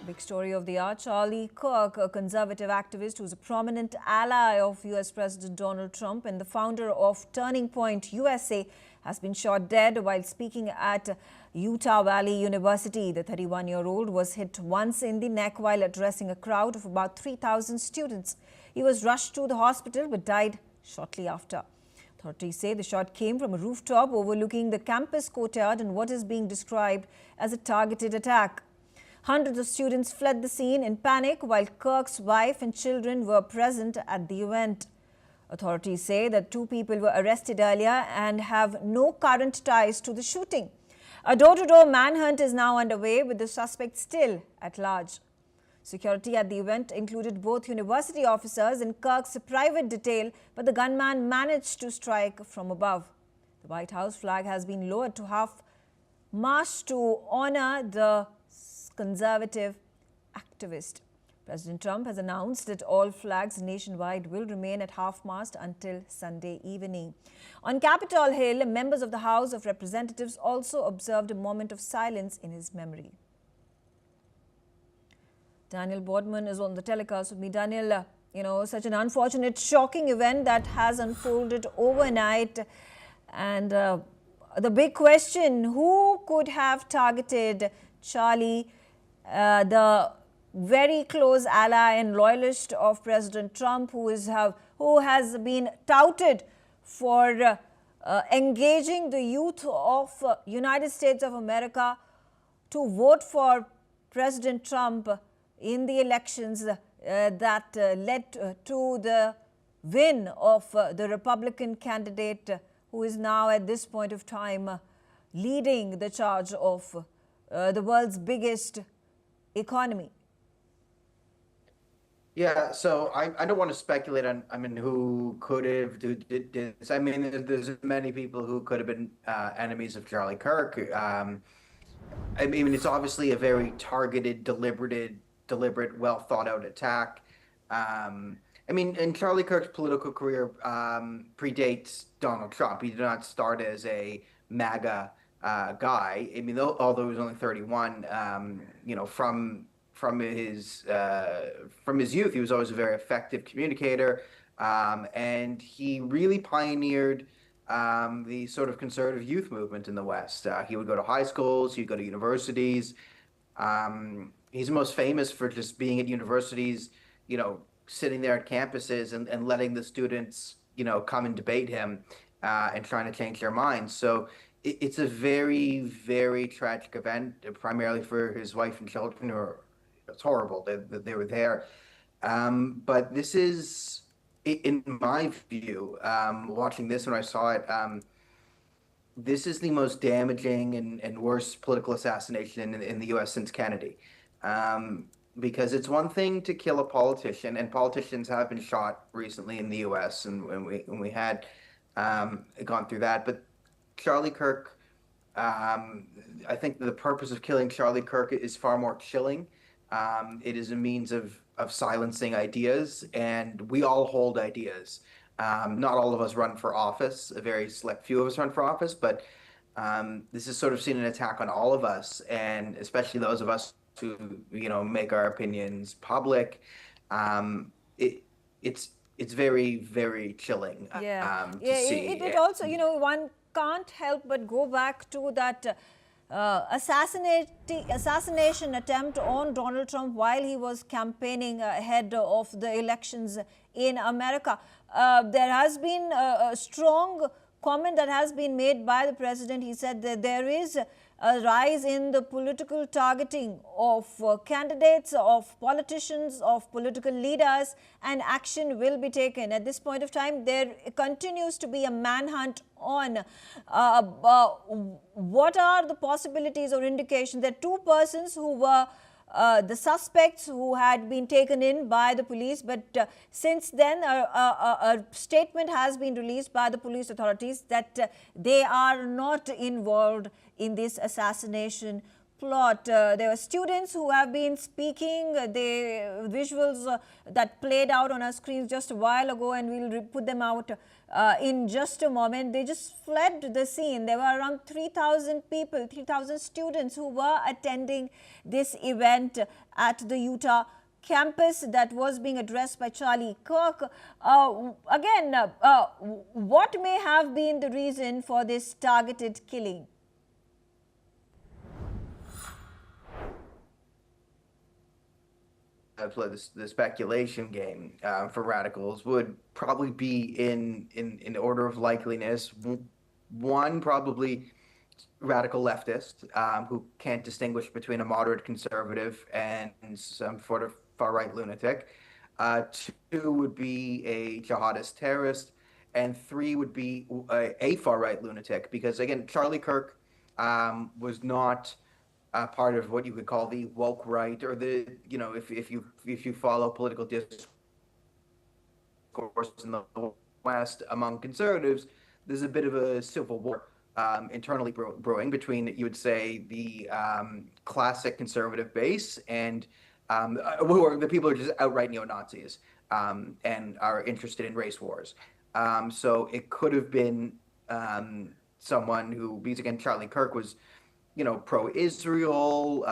Big story of the hour. Charlie Kirk, a conservative activist who's a prominent ally of US President Donald Trump and the founder of Turning Point USA, has been shot dead while speaking at Utah Valley University. The 31-year-old was hit once in the neck while addressing a crowd of about 3,000 students. He was rushed to the hospital but died shortly after. Authorities say the shot came from a rooftop overlooking the campus courtyard in what is being described as a targeted attack. Hundreds of students fled the scene in panic while Kirk's wife and children were present at the event. Authorities say that 2 people were arrested earlier and have no current ties to the shooting. A door-to-door manhunt is now underway with the suspect still at large. Security at the event included both university officers and Kirk's private detail, but the gunman managed to strike from above. The White House flag has been lowered to half-mast to honor the conservative activist. President Trump has announced that all flags nationwide will remain at half-mast until Sunday evening. On Capitol Hill, members of the House of Representatives also observed a moment of silence in his memory. Daniel Boardman is on the telecast with me. Daniel, such an unfortunate, shocking event that has unfolded overnight. And the big question, who could have targeted Charlie, the very close ally and loyalist of President Trump, who has been touted for engaging the youth of United States of America to vote for President Trump in the elections that led to the win of the Republican candidate who is now at this point of time leading the charge of the world's biggest economy. Yeah, so I don't want to speculate on, who could have did this. There's many people who could have been enemies of Charlie Kirk. It's obviously a very targeted, deliberate, well thought out attack. And Charlie Kirk's political career predates Donald Trump. He did not start as a MAGA guy. Although he was only 31, from his youth, he was always a very effective communicator, and he really pioneered the sort of conservative youth movement in the West. He would go to high schools, he'd go to universities. He's most famous for just being at universities, sitting there at campuses and letting the students, come and debate him and trying to change their minds. So it's a very, very tragic event, primarily for his wife and children. It's horrible that they were there. But this is, in my view, watching this when I saw it, this is the most damaging and worst political assassination in the U.S. since Kennedy. Because it's one thing to kill a politician, and politicians have been shot recently in the U.S. and when we had gone through that. But Charlie Kirk, I think the purpose of killing Charlie Kirk is far more chilling. It is a means of silencing ideas, and we all hold ideas. Not all of us run for office. A very select few of us run for office, but this is sort of seen an attack on all of us, and especially those of us who make our opinions public. It's very, very chilling to see. It also, one can't help but go back to that assassination attempt on Donald Trump while he was campaigning ahead of the elections in America. There has been a strong comment that has been made by the president. He said that there is a rise in the political targeting of candidates, of politicians, of political leaders, and action will be taken. At this point of time, there continues to be a manhunt on what are the possibilities or indications that 2 persons who were the suspects who had been taken in by the police, but since then a statement has been released by the police authorities that they are not involved in this assassination plot. There were students who have been speaking, the visuals that played out on our screens just a while ago, and we'll put them out in just a moment. They just fled the scene. There were around 3,000 people, 3,000 students who were attending this event at the Utah campus that was being addressed by Charlie Kirk. What may have been the reason for this targeted killing? Play the speculation game for radicals would probably be in order of likeliness. One, probably radical leftist who can't distinguish between a moderate conservative and some sort of far-right lunatic. Two would be a jihadist terrorist, and three would be a far-right lunatic. Because again, Charlie Kirk was not part of what you could call the woke right, or the if you follow political discourse in the West among conservatives, there's a bit of a civil war internally brewing between, you would say, the classic conservative base and who are the people who are just outright neo-Nazis and are interested in race wars. So it could have been someone who, because again, Charlie Kirk was, pro-Israel,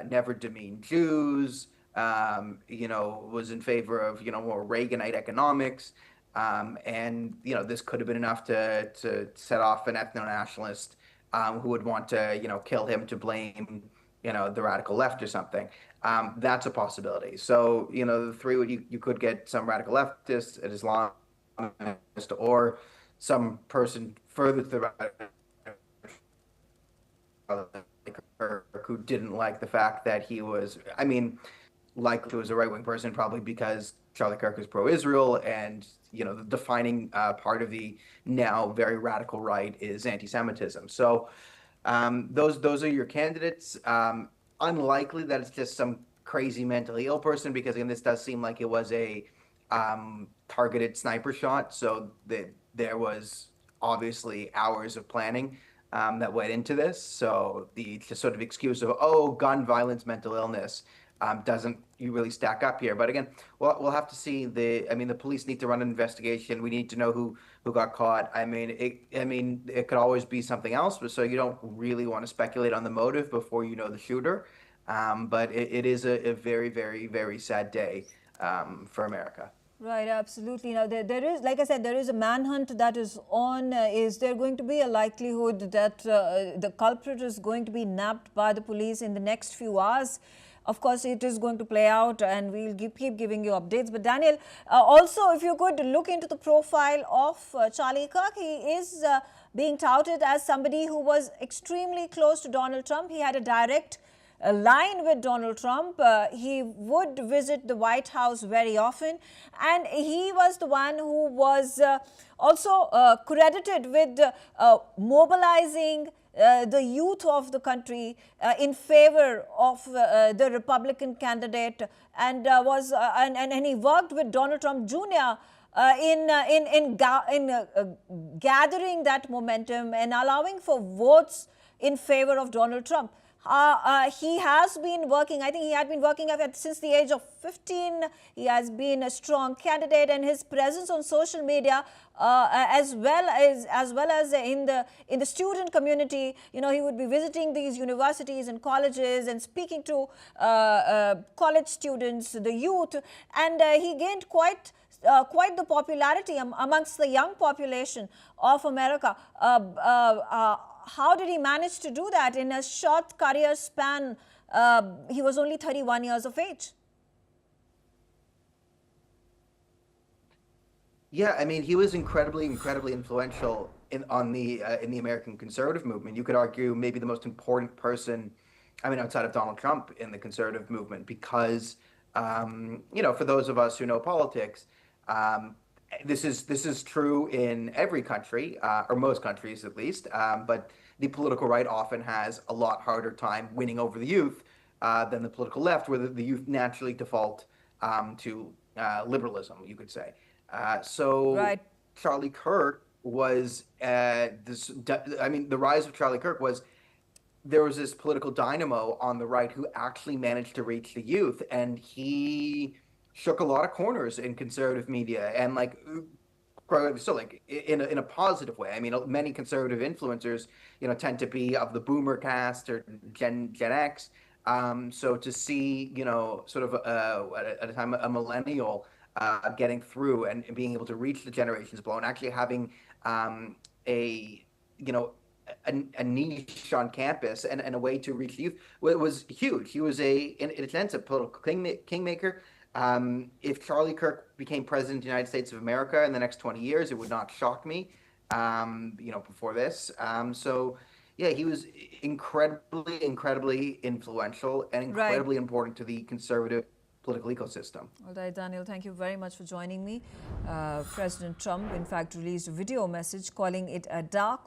never demeaned Jews, was in favor of, more Reaganite economics. And, this could have been enough to set off an ethno-nationalist who would want to, kill him to blame, the radical left or something. That's a possibility. So, the three, you could get some radical leftist, an Islamist, or some person further to the right who didn't like the fact that he was, likely was a right-wing person, probably because Charlie Kirk is pro-Israel, and the defining part of the now very radical right is anti-Semitism. So those are your candidates. Unlikely that it's just some crazy mentally ill person, because again, this does seem like it was a targeted sniper shot. So there was obviously hours of planning that went into this. So the sort of excuse of, gun violence, mental illness doesn't really stack up here. But again, we'll have to see. The police need to run an investigation. We need to know who got caught. It could always be something else, but so you don't really want to speculate on the motive before you know the shooter. But it is a very, very, very sad day for America. Right, absolutely. Now, there is, like I said, there is a manhunt that is on. Is there going to be a likelihood that the culprit is going to be nabbed by the police in the next few hours? Of course, it is going to play out, and we'll keep giving you updates. But Daniel, also, if you could look into the profile of Charlie Kirk, he is being touted as somebody who was extremely close to Donald Trump. He had a direct line with Donald Trump. He would visit the White House very often, and he was the one who was also credited with mobilizing the youth of the country in favor of the Republican candidate, and and he worked with Donald Trump Jr. in gathering that momentum and allowing for votes in favor of Donald Trump. He has been working, I think he had been working since the age of 15. He has been a strong candidate, and his presence on social media, as well as in the student community, he would be visiting these universities and colleges and speaking to college students, the youth, and he gained quite the popularity amongst the young population of America. How did he manage to do that in a short career span? He was only 31 years of age. Yeah, he was incredibly influential in the American conservative movement. You could argue maybe the most important person, outside of Donald Trump, in the conservative movement, because for those of us who know politics, this is true in every country, or most countries at least, but the political right often has a lot harder time winning over the youth than the political left, where the youth naturally default to liberalism, you could say. Right. Charlie Kirk was the rise of Charlie Kirk was there was this political dynamo on the right who actually managed to reach the youth, and he shook a lot of corners in conservative media, and like so like in a positive way. I mean, many conservative influencers, tend to be of the boomer cast or Gen X. So to see, sort of at a time a millennial getting through and being able to reach the generations below and actually having a you know a niche on campus and a way to reach the youth was huge. He was in a sense a political kingmaker. If Charlie Kirk became president of the United States of America in the next 20 years, it would not shock me. Before this, so yeah, he was incredibly influential and Right. incredibly important to the conservative political ecosystem. All right, Daniel, thank you very much for joining me. President Trump, in fact, released a video message calling it a dark